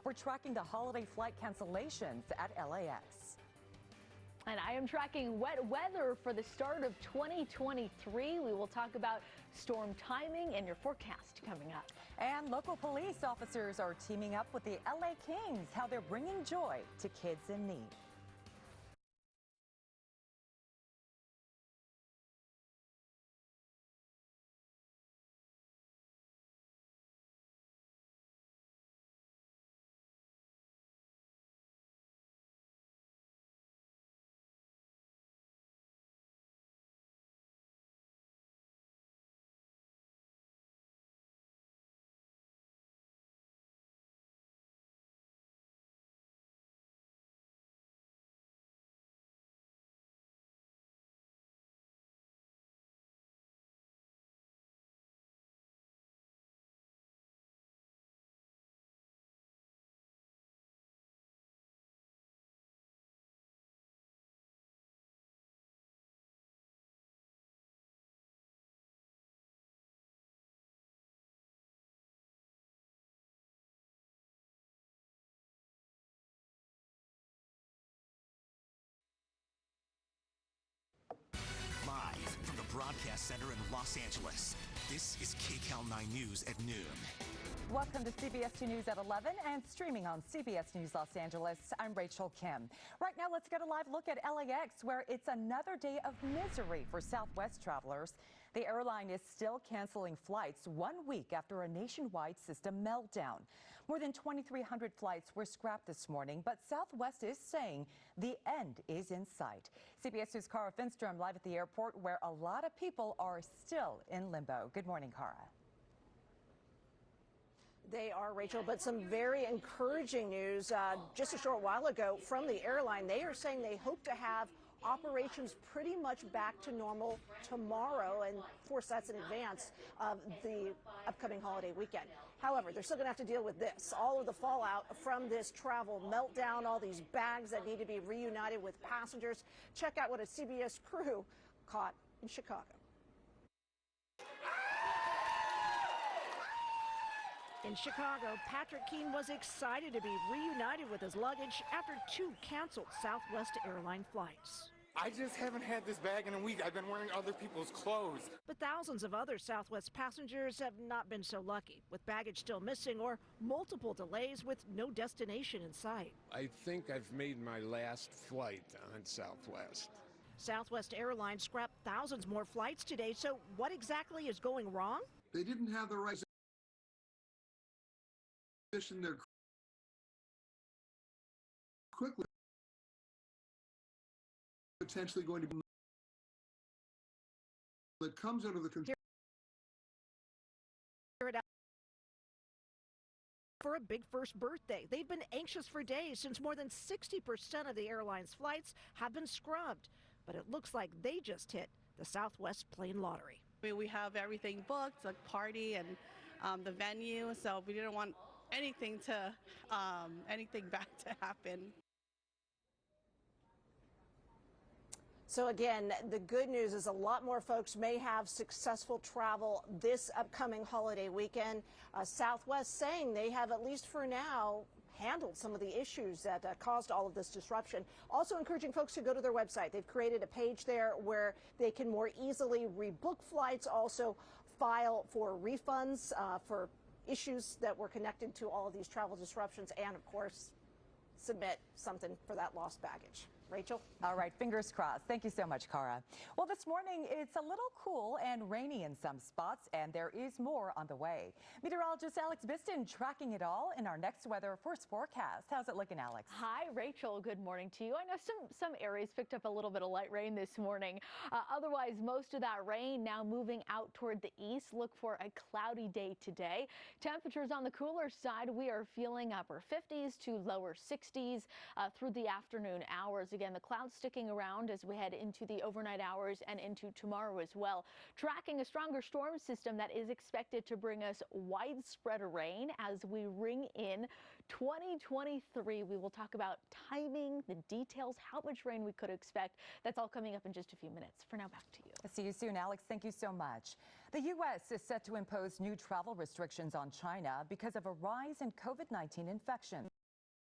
We're tracking the holiday flight cancellations at LAX. And I am tracking wet weather for the start of 2023. We will talk about storm timing and your forecast coming up. And local police officers are teaming up with the LA Kings, how they're bringing joy to kids in need. Live from the Broadcast Center in Los Angeles, this is KCAL 9 News at noon. Welcome to CBS 2 News at 11 and streaming on CBS News Los Angeles. I'm Rachel Kim. Right now, let's get a live look at LAX, where it's another day of misery for Southwest travelers. The airline is still canceling flights 1 week after a nationwide system meltdown. More than 2,300 flights were scrapped this morning, but Southwest is saying the end is in sight. CBS News' Cara Finstrom live at the airport, where a lot of people are still in limbo. Good morning, Cara. They are, Rachel, but some very encouraging news just a short while ago from the airline. They are saying they hope to have operations pretty much back to normal tomorrow, and of course that's in advance of the upcoming holiday weekend. However, they're still going to have to deal with this, all of the fallout from this travel meltdown, all these bags that need to be reunited with passengers. Check out what a CBS crew caught in Chicago. In Chicago, Patrick Keene was excited to be reunited with his luggage after 2 canceled Southwest airline flights. I just haven't had this bag in a week. I've been wearing other people's clothes. But thousands of other Southwest passengers have not been so lucky, with baggage still missing or multiple delays with no destination in sight. I think I've made my last flight on Southwest. Southwest Airlines scrapped thousands more flights today, so what exactly is going wrong? They didn't have the right position there quickly, potentially going to be that comes out of the control for a big first birthday. They've been anxious for days since more than 60% of the airline's flights have been scrubbed, but it looks like they just hit the Southwest plane lottery. We have everything booked, the party and the venue, so we didn't want anything bad to happen. So again, the good news is a lot more folks may have successful travel this upcoming holiday weekend. Southwest saying they have, at least for now, handled some of the issues that caused all of this disruption. Also encouraging folks to go to their website. They've created a page there where they can more easily rebook flights, also file for refunds for issues that were connected to all of these travel disruptions, and of course submit something for that lost baggage. Rachel? All right, fingers crossed. Thank you so much, Cara. Well, this morning it's a little cool and rainy in some spots, and there is more on the way. Meteorologist Alex Biston tracking it all in our next weather first forecast. How's it looking, Alex? Hi, Rachel. Good morning to you. I know some areas picked up a little bit of light rain this morning. Otherwise, most of that rain now moving out toward the east. Look for a cloudy day today. Temperatures on the cooler side, we are feeling upper 50s to lower 60s through the afternoon hours. Again, the clouds sticking around as we head into the overnight hours and into tomorrow as well. Tracking a stronger storm system that is expected to bring us widespread rain as we ring in 2023. We will talk about timing, the details, how much rain we could expect. That's all coming up in just a few minutes. For now, back to you. See you soon, Alex. Thank you so much. The U.S. is set to impose new travel restrictions on China because of a rise in COVID-19 infections.